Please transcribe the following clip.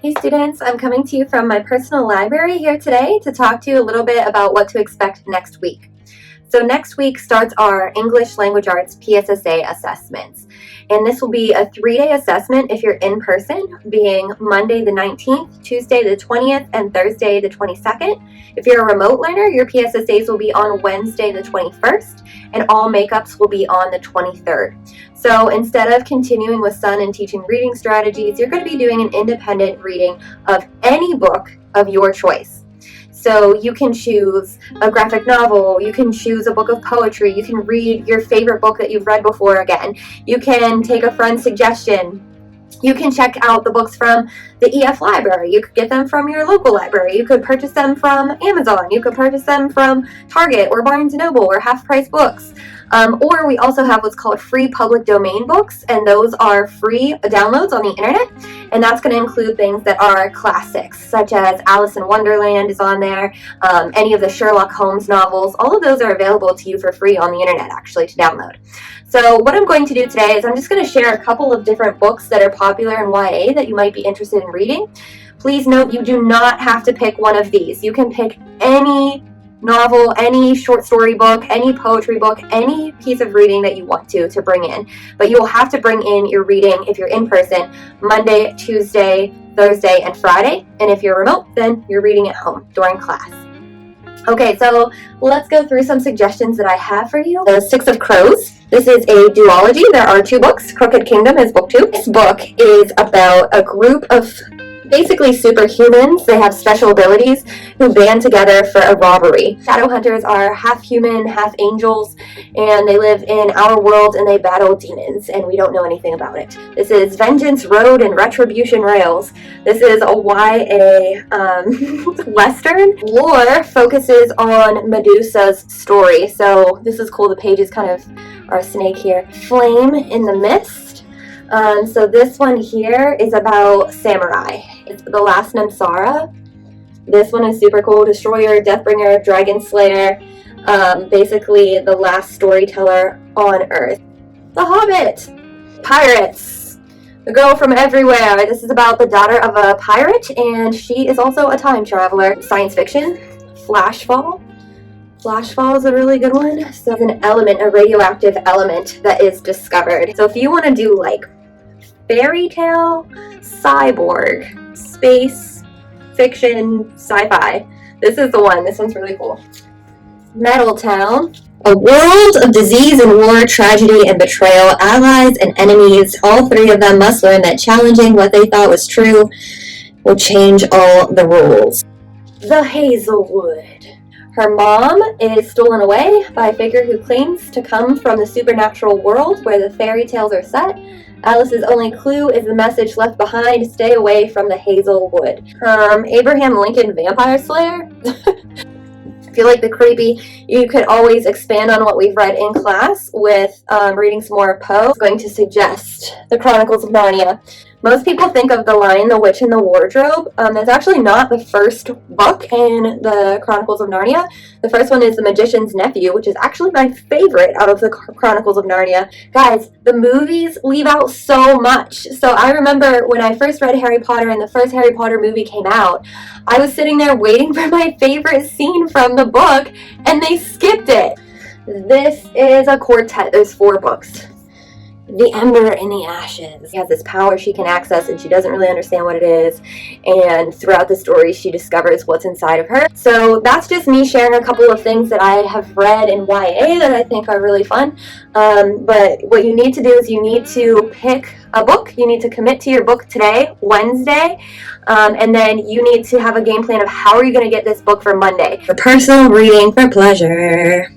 Hey students, I'm coming to you from my personal library here today to talk to you a little bit about what to expect next week. So next week starts our English Language Arts PSSA assessments. And this will be a 3-day assessment if you're in person, being Monday the 19th, Tuesday the 20th, and Thursday the 22nd. If you're a remote learner, your PSSAs will be on Wednesday the 21st, and all makeups will be on the 23rd. So instead of continuing with Sun and teaching reading strategies, you're going to be doing an independent reading of any book of your choice. So you can choose a graphic novel, you can choose a book of poetry, you can read your favorite book that you've read before again, you can take a friend's suggestion, you can check out the books from the EF library, you could get them from your local library, you could purchase them from Amazon, you could purchase them from Target or Barnes & Noble or Half Price Books. Or we also have what's called free public domain books, and those are free downloads on the internet, and that's going to include things that are classics, such as Alice in Wonderland is on there, any of the Sherlock Holmes novels. All of those are available to you for free on the internet, actually, to download. So what I'm going to do today is I'm just going to share a couple of different books that are popular in YA that you might be interested in reading. Please note you do not have to pick one of these. You can pick any novel, any short story book, any poetry book, any piece of reading that you want to bring in. But you will have to bring in your reading if you're in person Monday, Tuesday, Thursday, and Friday. And if you're remote, then you're reading at home during class. Okay, so let's go through some suggestions that I have for you. The Six of Crows. This is a duology. There are 2 books. Crooked Kingdom is book 2. This book is about a group of basically superhumans. They have special abilities who band together for a robbery. Shadow hunters are half human, half angels, and they live in our world and they battle demons, and we don't know anything about it. This is Vengeance Road and Retribution Rails. This is a YA Western. Lore focuses on Medusa's story, so this is cool. The pages kind of are a snake here. Flame in the Mist. So this one here is about samurai. It's The Last Namsara. This one is super cool. Destroyer, Deathbringer, Dragon Slayer. Basically the last storyteller on Earth. The Hobbit. Pirates. The Girl from Everywhere. This is about the daughter of a pirate, and she is also a time traveler. Science fiction. Flashfall. Flashfall is a really good one. So it's an element, a radioactive element that is discovered. So if you want to do like fairy tale, cyborg, space, fiction, sci-fi, this is the one. This one's really cool. Metal Town. A world of disease and war, tragedy and betrayal, allies and enemies. All 3 of them must learn that challenging what they thought was true will change all the rules. The Hazelwood. Her mom is stolen away by a figure who claims to come from the supernatural world where the fairy tales are set. Alice's only clue is the message left behind: stay away from the Hazelwood. Abraham Lincoln Vampire Slayer. If you like the creepy, you could always expand on what we've read in class with reading some more Poe. I'm going to suggest The Chronicles of Narnia. Most people think of The Lion, the Witch, and the Wardrobe. That's actually not the first book in the Chronicles of Narnia. The first one is The Magician's Nephew, which is actually my favorite out of the Chronicles of Narnia. Guys, the movies leave out so much. So I remember when I first read Harry Potter and the first Harry Potter movie came out, I was sitting there waiting for my favorite scene from the book, and they skipped it. This is a quartet. There's 4 books. The Ember in the Ashes. She has this power she can access, and she doesn't really understand what it is, and throughout the story she discovers what's inside of her. So that's just me sharing a couple of things that I have read in YA that I think are really fun. But what you need to do is you need to pick a book. You need to commit to your book today, Wednesday, and then you need to have a game plan of how are you going to get this book for Monday. For personal reading for pleasure.